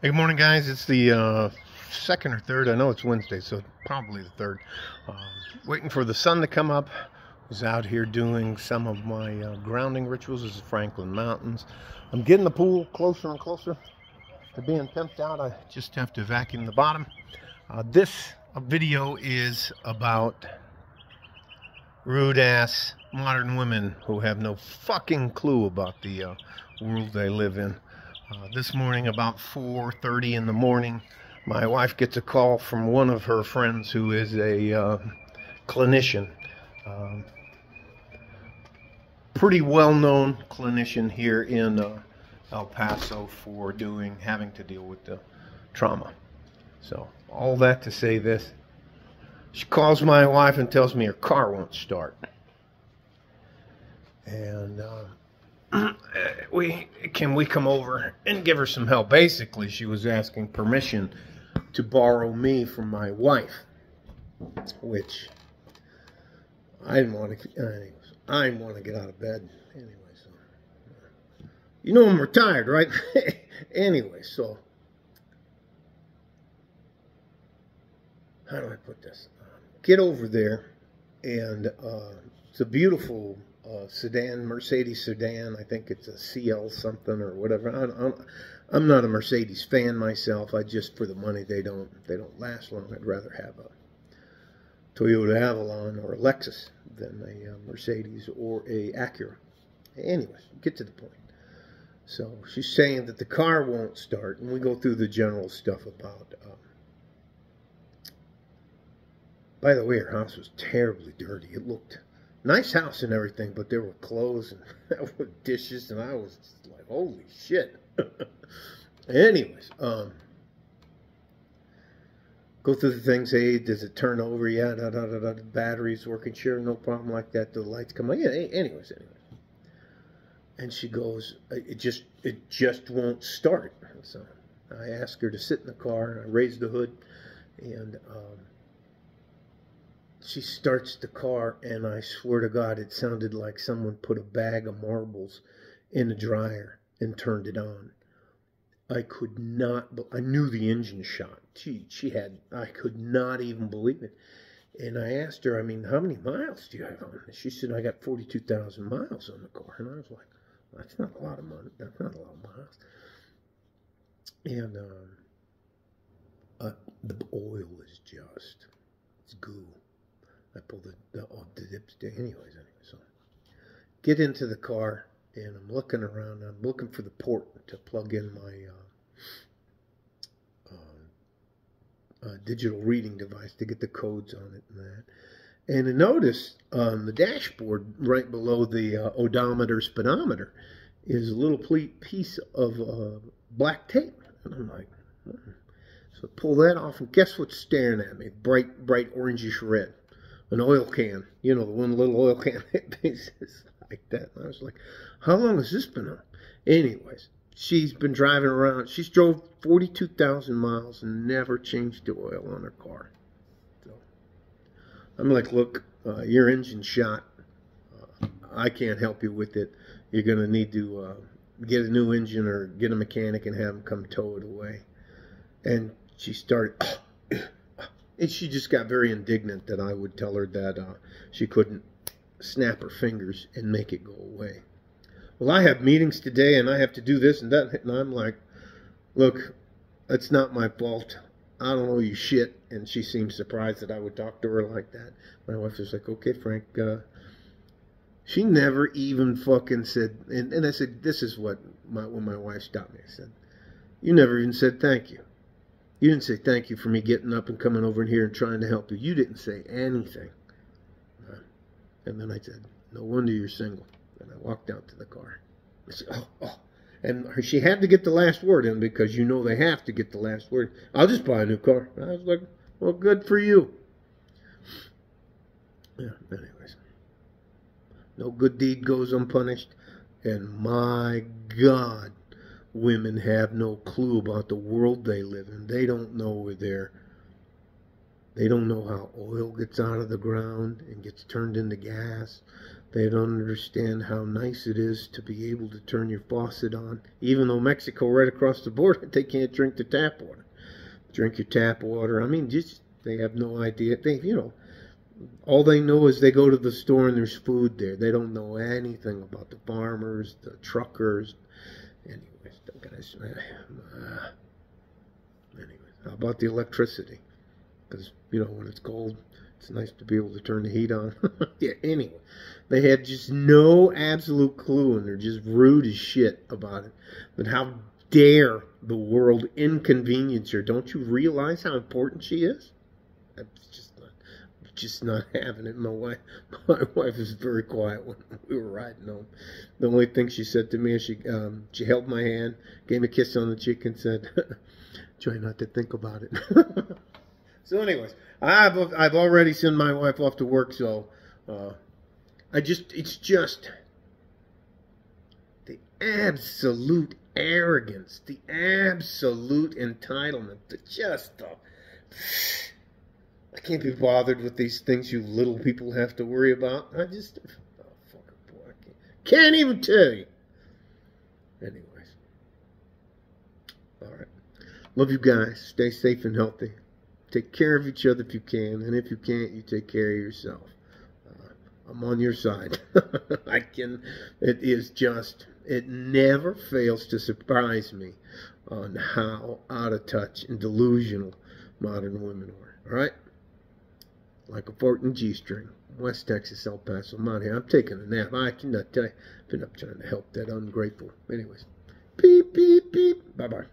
Hey, good morning, guys. It's the second or third. I know it's Wednesday, so probably the third. Um, Waiting for the sun to come up. Was out here doing some of my grounding rituals. This is Franklin Mountains. I'm getting the pool closer and closer to being pimped out. I just have to vacuum the bottom. This video is about rude ass modern women who have no fucking clue about the world they live in. This morning, about 4:30 in the morning, my wife gets a call from one of her friends who is a clinician, um, pretty well-known clinician here in El Paso for having to deal with the trauma. So all that to say this: she calls my wife and tells me her car won't start, and can we come over and give her some help? Basically, she was asking permission to borrow me from my wife, which I didn't want to. Anyways, I didn't want to get out of bed anyway. So you know I'm retired, right? Anyway, so how do I put this? Get over there, and it's a beautiful sedan, Mercedes sedan. I think it's a CL something or whatever. I'm not a Mercedes fan myself. I just, for the money, they don't last long. I'd rather have a Toyota Avalon or a Lexus than a Mercedes or a Acura. Anyways, get to the point. So she's saying that the car won't start, and we go through the general stuff about. By the way, her house was terribly dirty. It looked nice house and everything, but there were clothes and dishes, and I was just like, holy shit. Anyways, go through the things. Hey, does it turn over? Yeah, the battery's working. Sure, no problem like that. The lights come on. Yeah, anyways. And she goes, it just won't start. So I asked her to sit in the car, and I raised the hood, and she starts the car, and I swear to God, it sounded like someone put a bag of marbles in a dryer and turned it on. I could not, I knew the engine shot. I could not even believe it. And I asked her, I mean, how many miles do you have on it? She said, I got 42,000 miles on the car. And I was like, that's not a lot of money. That's not a lot of miles. And the oil is just, it's goo. I pulled the dipstick. Anyways, so get into the car, and I'm looking around. I'm looking for the port to plug in my digital reading device to get the codes on it and that. And I noticed on the dashboard, right below the odometer speedometer, is a little piece of black tape. And I'm like, so pull that off, and guess what's staring at me? Bright orangish red. An oil can, you know, the one little oil can is like that. And I was like, how long has this been on? Anyways, she's been driving around. She's drove 42,000 miles and never changed the oil on her car. So I'm like, look, your engine's shot. I can't help you with it. You're going to need to get a new engine or get a mechanic and have him come tow it away. And she started... And she just got very indignant that I would tell her that she couldn't snap her fingers and make it go away. Well, I have meetings today, and I have to do this and that. And I'm like, look, that's not my fault. I don't owe you shit. And she seemed surprised that I would talk to her like that. My wife was like, okay, Frank. She never even fucking said, and I said, this is when my wife stopped me. I said, you never even said thank you. You didn't say thank you for me getting up and coming over in here and trying to help you. You didn't say anything. And then I said, no wonder you're single. And I walked out to the car. I said, oh. And she had to get the last word in, because you know they have to get the last word. I'll just buy a new car. I was like, well, good for you. Yeah, anyways. No good deed goes unpunished. And my God, women have no clue about the world they live in. They don't know they don't know how oil gets out of the ground and gets turned into gas. They don't understand how nice it is to be able to turn your faucet on. Even though Mexico, right across the border, they can't drink the tap water. Drink your tap water. I mean, just they have no idea. They, all they know is they go to the store and there's food there. They don't know anything about the farmers, the truckers. Anyways, guys. Anyways, how about the electricity? Because, when it's cold, it's nice to be able to turn the heat on. Yeah, anyway. They had just no absolute clue, and they're just rude as shit about it. But how dare the world inconvenience her? Don't you realize how important she is? I'm just not having it. My wife was very quiet when we were riding home. The only thing she said to me is she held my hand, gave me a kiss on the cheek, and said, "Try not to think about it." So, anyways, I've already sent my wife off to work, so it's just the absolute arrogance, the absolute entitlement, I can't be bothered with these things you little people have to worry about. Fucking boy, I can't even tell you. Anyways, all right. Love you guys. Stay safe and healthy. Take care of each other if you can, and if you can't, you take care of yourself. I'm on your side. It never fails to surprise me on how out of touch and delusional modern women are. All right? Like a fort in G-string. West Texas, El Paso. I'm out here. I'm taking a nap. I cannot tell you. I've been up trying to help that ungrateful. Anyways. Beep, beep, beep. Bye-bye.